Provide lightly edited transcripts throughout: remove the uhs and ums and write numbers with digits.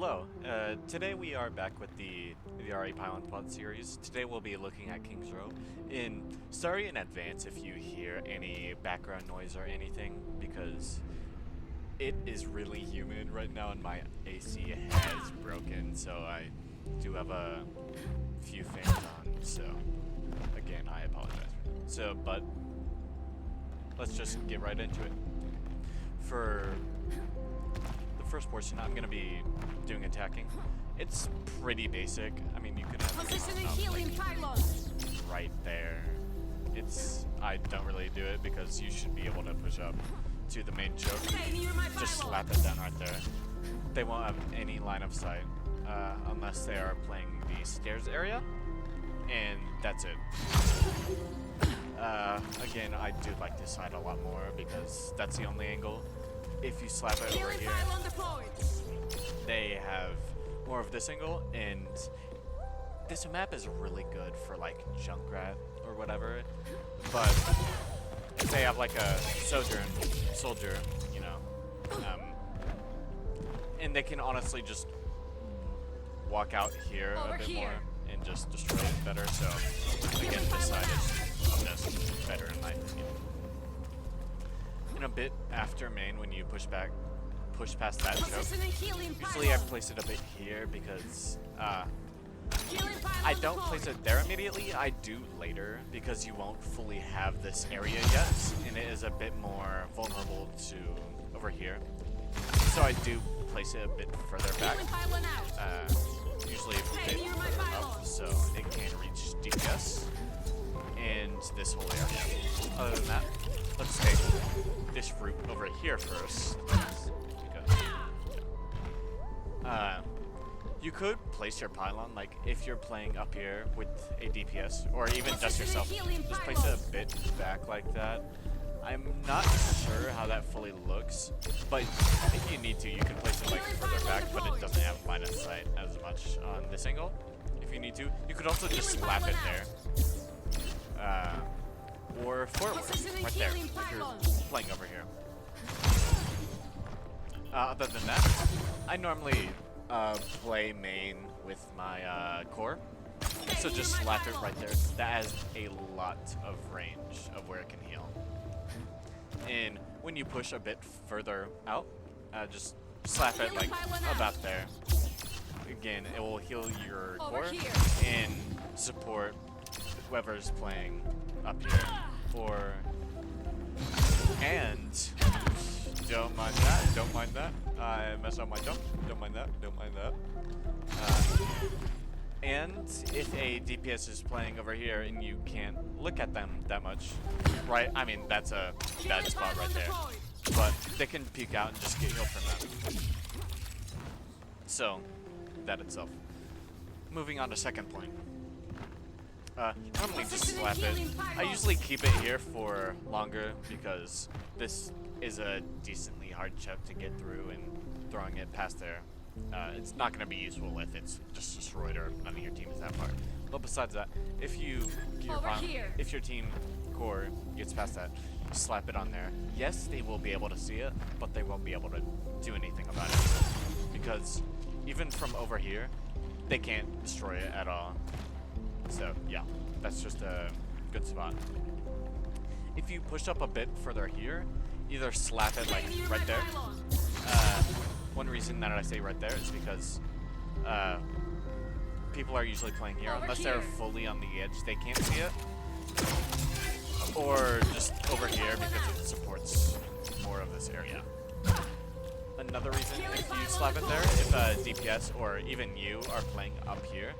Hello, today we are back with the Illari Pylon Pod series. Today we'll be looking at Kings Row. Sorry in advance if you hear any background noise or anything, because it is really humid right now and my AC has broken, so I do have a few fans on, so again, I apologize. But let's just get right into it. For the first portion, I'm going to be doing attacking. It's pretty basic. I mean, you could have positioning healing pylon right there. I don't really do it because you should be able to push up to the main choke. Just slap it down right there. They won't have any line of sight unless they are playing the stairs area, and that's it. Again, I do like this side a lot more because that's the only angle. If you slap it over here, they have more of this angle, and this map is really good for like Junkrat or whatever. But if they have like a soldier, you know, and they can honestly just walk out here a bit more and just destroy it better. So again, this side is just better in my opinion. And a bit after main, when you push past that choke, usually I place it a bit here because I don't place it there immediately. I do later because you won't fully have this area yet, and it is a bit more vulnerable to over here. So I do place it a bit further back, usually a bit further up, so it can reach DPS and this whole area. Other than that, let's take this route over here first. You could place your pylon, like if you're playing up here with a DPS, or even just yourself, just place it a bit back like that. I'm not sure how that fully looks, but if you need to, you can place it like further back, but it doesn't have line of sight as much on this angle. If you need to, you could also just slap it there. Or forward, right there, if you're playing over here. Other than that, I normally play main with my core, so just slap it right there. That has a lot of range of where it can heal. And when you push a bit further out, just slap it like about there. Again, it will heal your core and support whoever's playing up here. And don't mind that. I messed up my jump. Don't mind that. And if a DPS is playing over here and you can't look at them that much, right? I mean, that's a bad spot right there. But they can peek out and just get healed from that. So, that itself. Moving on to second point. Normally just slap it. I usually keep it here for longer because this is a decently hard choke to get through, and throwing it past there, it's not going to be useful if it's just destroyed or none of your team is that far. But besides that, if your team core gets past that, slap it on there. Yes, they will be able to see it, but they won't be able to do anything about it because even from over here, they can't destroy it at all. So yeah, that's just a good spot. If you push up a bit further here, either slap it like right there. One reason that I say right there is because people are usually playing here. Unless they're fully on the edge, they can't see it. Or just over here because it supports more of this area. Another reason, if you slap it there, if a DPS or even you are playing up here,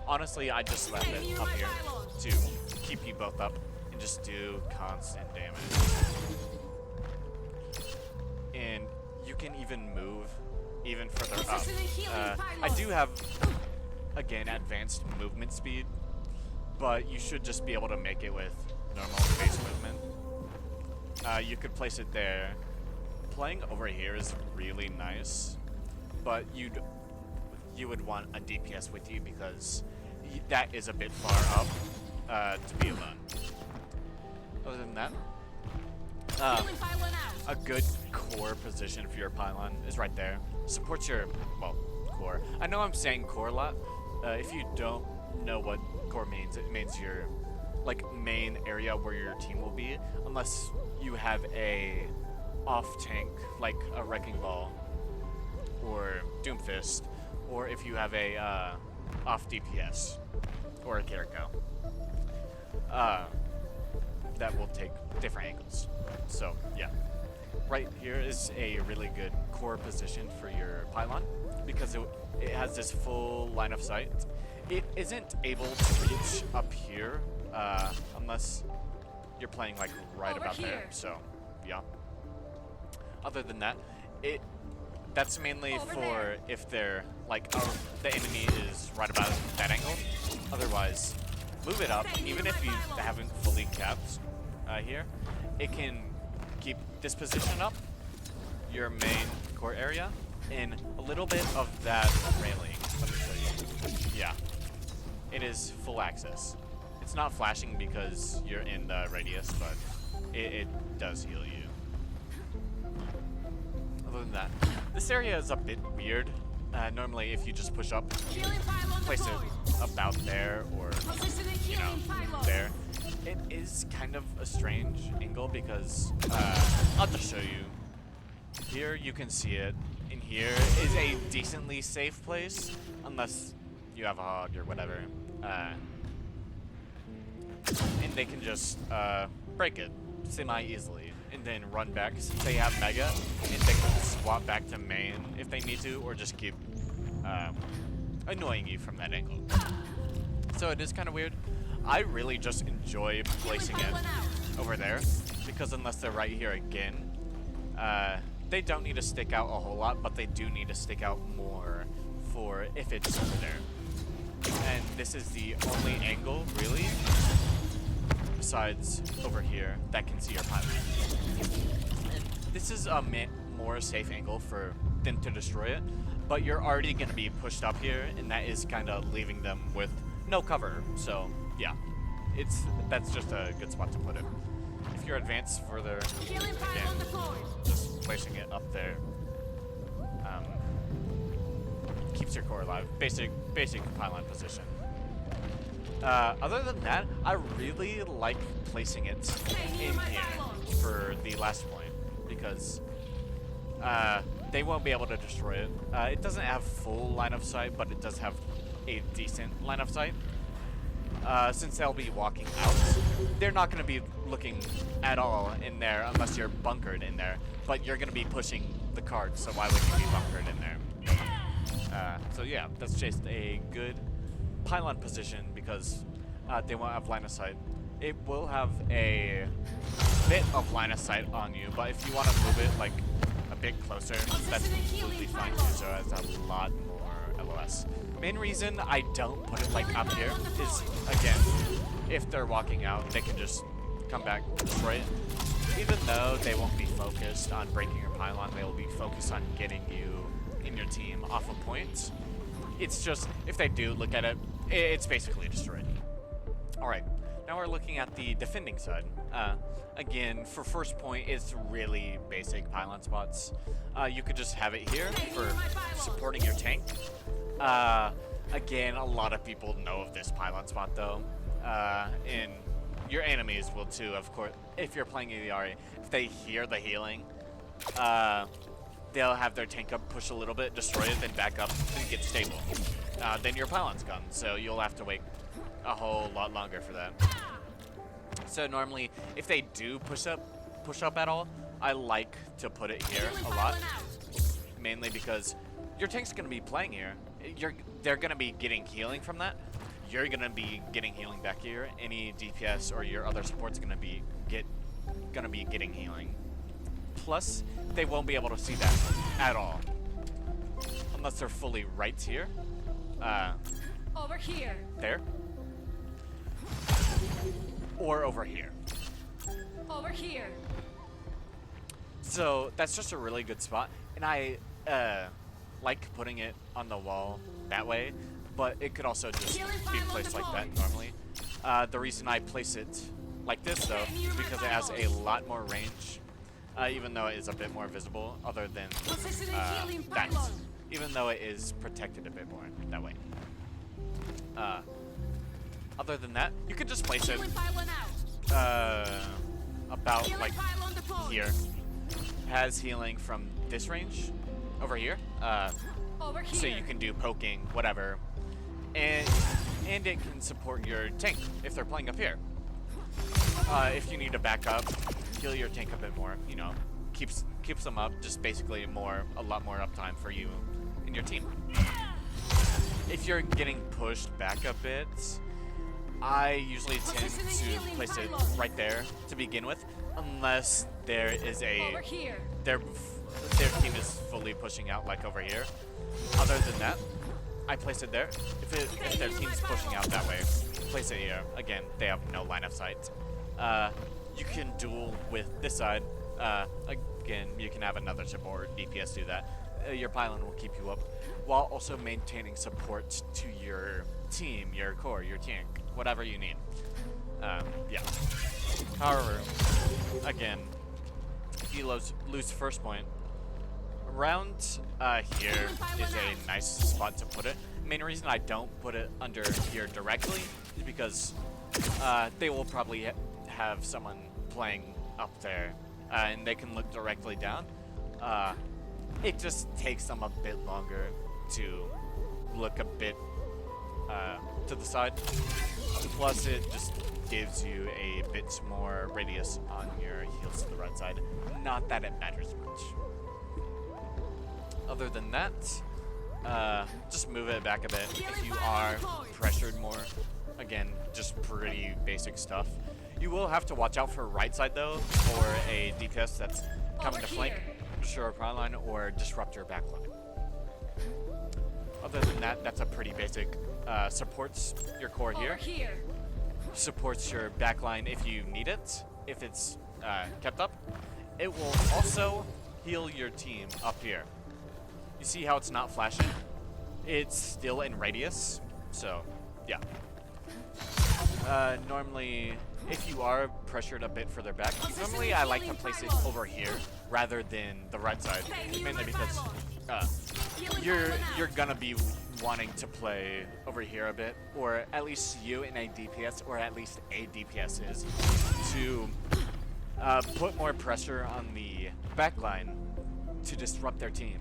honestly, I just slap it up here to keep you both up and just do constant damage. And you can even move even further up. I do have, again, advanced movement speed, but you should just be able to make it with normal base movement. You could place it there. Playing over here is really nice, but you would want a DPS with you because that is a bit far up to be alone. Other than that, a good core position for your pylon is right there. Supports your, well, core. I know I'm saying core a lot. If you don't know what core means, it means your like main area where your team will be, unless you have a off tank like a Wrecking Ball or Doomfist, or if you have a off DPS or a Kiriko. That will take different angles. So yeah, right here is a really good core position for your pylon because it has this full line of sight. It isn't able to reach up here unless you're playing like right about there. So yeah. Other than that, that's mainly for if they're like the enemy is right about that angle. Otherwise, move it up. Even if you haven't fully capped here, it can keep this position up, your main core area, in a little bit of that railing. Let me show you. Yeah, it is full access. It's not flashing because you're in the radius, but it does heal you. Other than that, this area is a bit weird. Normally, if you just push up, place it about there or, you know, there. It is kind of a strange angle because, I'll just show you. Here you can see it. In here is a decently safe place, unless you have a hog or whatever. And they can just break it semi-easily and then run back since they have Mega, and they can swap back to main if they need to, or just keep annoying you from that angle. So it is kind of weird. I really just enjoy placing it over there because unless they're right here again, they don't need to stick out a whole lot, but they do need to stick out more for if it's over there. And this is the only angle, really, besides over here, that can see your pylon. And this is a more safe angle for them to destroy it, but you're already going to be pushed up here, and that is kind of leaving them with no cover. So yeah, that's just a good spot to put it. If you're advanced further, again, just placing it up there keeps your core alive. Basic pylon position. Other than that, I really like placing it in here for the last point because they won't be able to destroy it. It doesn't have full line of sight, but it does have a decent line of sight. Since they'll be walking out, they're not going to be looking at all in there unless you're bunkered in there. But you're going to be pushing the cart, so why would you be bunkered in there? So yeah, that's just a good pylon position because they won't have line of sight. It will have a bit of line of sight on you, but if you want to move it like a bit closer, that's completely fine too, so it has a lot more LOS. Main reason I don't put it like up here is, again, if they're walking out, they can just come back, destroy it. Even though they won't be focused on breaking your pylon, they will be focused on getting you in your team off of points. It's just, if they do look at it, it's basically destroyed. Alright, now we're looking at the defending side. Again, for first point, it's really basic pylon spots. You could just have it here for supporting your tank. Again, a lot of people know of this pylon spot though, and your enemies will too, of course. If you're playing Illari, if they hear the healing, they'll have their tank up, push a little bit, destroy it, then back up and get stable. Then your pylon's gone, so you'll have to wait a whole lot longer for that. So normally, if they do push up at all, I like to put it here a lot, mainly because your tank's gonna be playing here. They're gonna be getting healing from that. You're gonna be getting healing back here. Any DPS or your other support's gonna be getting healing. Plus, they won't be able to see that at all unless they're fully right here. Over here. There. Or over here. Over here. So that's just a really good spot, and I like putting it on the wall that way, but it could also just be placed like that normally. The reason I place it like this though is because it has a lot more range, even though it is a bit more visible, other than that even though it is protected a bit more that way. Other than that, you could just place it about like here. Has healing from this range over here. So you can do poking, whatever, and it can support your tank if they're playing up here. If you need to back up, heal your tank a bit more. You know, keeps them up. Just basically a lot more uptime for you and your team. If you're getting pushed back a bit, I usually tend to place it right there to begin with, unless there is their team is fully pushing out like over here. Other than that, I place it there. If their team's pushing out that way, place it here. Again, they have no line of sight. You can duel with this side. Again, you can have another support DPS do that. Your pylon will keep you up, while also maintaining support to your team, your core, your tank, whatever you need. Yeah. However, again, if you lose first point, around here is a nice spot to put it. Main reason I don't put it under here directly is because they will probably have someone playing up there, and they can look directly down. It just takes them a bit longer to look a bit to the side. Plus, it just gives you a bit more radius on your heals to the right side. Not that it matters much. Other than that, just move it back a bit. If you are pressured more, again, just pretty basic stuff. You will have to watch out for right side though, for a DPS that's coming to flank, destroy a pylon, or disrupt your backline. Other than that, that's a pretty basic. Supports your core here. Supports your backline if you need it, if it's kept up. It will also heal your team up here. You see how it's not flashing? It's still in radius, so yeah. Normally, if you are pressured a bit further back, normally I like to place it over here rather than the right side, mainly because you're gonna be wanting to play over here a bit, or at least you in a DPS, or at least a DPS is, to put more pressure on the backline to disrupt their team.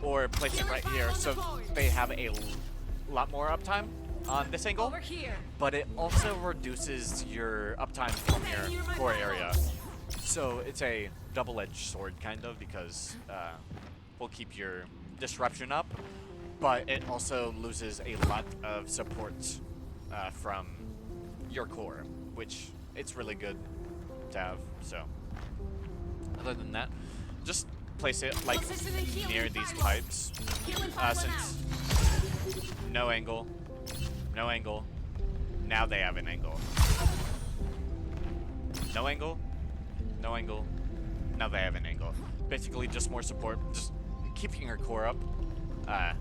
Or place it right here so they have a lot more uptime on this angle, but it also reduces your uptime from your core area. So it's a double-edged sword kind of, because we'll keep your disruption up, but it also loses a lot of support from your core, which it's really good to have. So other than that, just place it like near these pipes, since no angle, now they have an angle. No angle, now they have an angle. Basically just more support, just keeping your core up.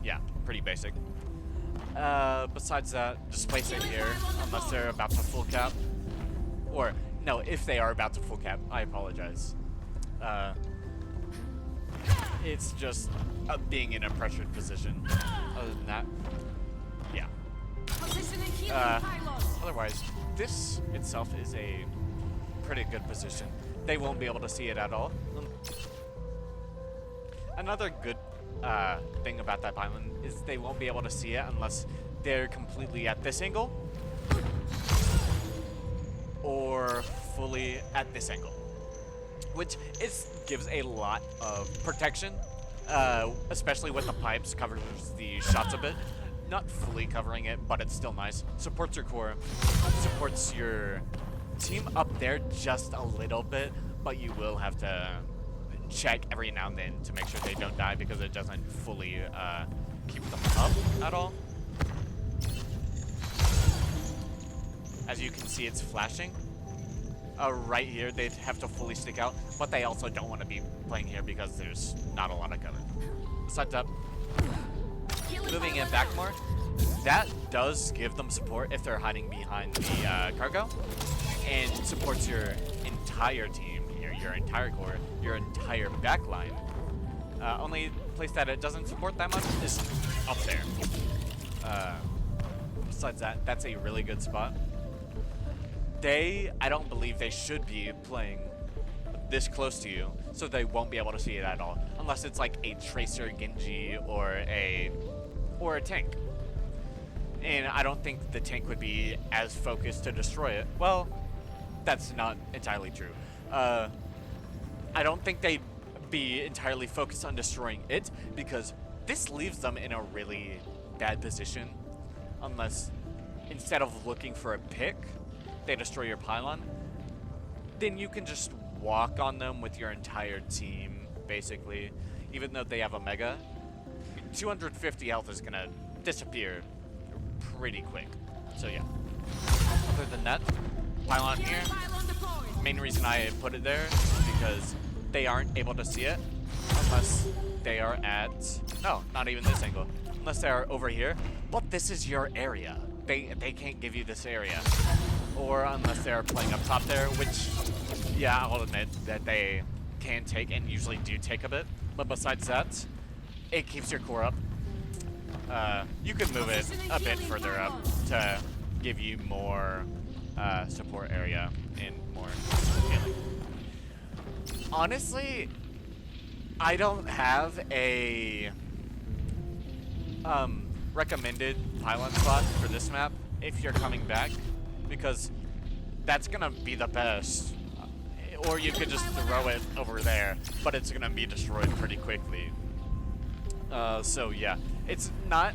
Yeah, pretty basic. Besides that, just place it here, unless they're about to full cap. Or, no, if they are about to full cap, I apologize. It's just being in a pressured position. Other than that, yeah. Otherwise, this itself is a pretty good position. They won't be able to see it at all. Another good thing about that pylon is they won't be able to see it unless they're completely at this angle or fully at this angle, which gives a lot of protection, especially with the pipes, covers the shots a bit. Not fully covering it, but it's still nice. Supports your core, supports your team up there just a little bit, but you will have to check every now and then to make sure they don't die, because it doesn't fully keep them up at all. As you can see, it's flashing. Right here, they'd have to fully stick out, but they also don't want to be playing here because there's not a lot of cover. Besides that, moving it back more, that does give them support if they're hiding behind the cargo, and supports your entire team here, your entire core, your entire backline. Only place that it doesn't support that much is up there. Besides that, that's a really good spot. I don't believe they should be playing this close to you, so they won't be able to see it at all, unless it's like a Tracer Genji or a tank. And I don't think the tank would be as focused to destroy it. Well, that's not entirely true. I don't think they'd be entirely focused on destroying it, because this leaves them in a really bad position, unless instead of looking for a pick, they destroy your pylon. Then you can just walk on them with your entire team, basically. Even though they have a mega, 250 health is gonna disappear pretty quick. So yeah. Other than that, pylon here. Main reason I put it there is because they aren't able to see it unless they are at, no, not even this angle, unless they are over here. But this is your area. They can't give you this area. Or unless they're playing up top there, which, yeah, I'll admit that they can take and usually do take a bit. But besides that, it keeps your core up. You can move it a bit further up to give you more support area and more healing. Honestly, I don't have a recommended pylon spot for this map if you're coming back, because that's gonna be the best. Or you could just throw it over there, but it's gonna be destroyed pretty quickly. So yeah, it's not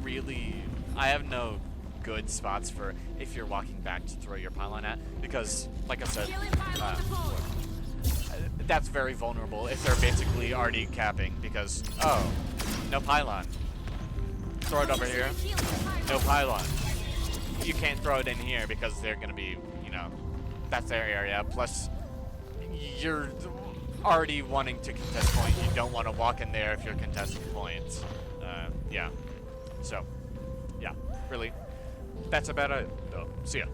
really, I have no good spots for if you're walking back to throw your pylon at, because like I said, that's very vulnerable if they're basically already capping, because, oh, no pylon. Throw it over here, no pylon. You can't throw it in here because they're gonna be, you know, that's their area, plus you're already wanting to contest point. You don't want to walk in there if you're contesting points. Yeah. So, yeah, really, that's about it. Oh, see ya.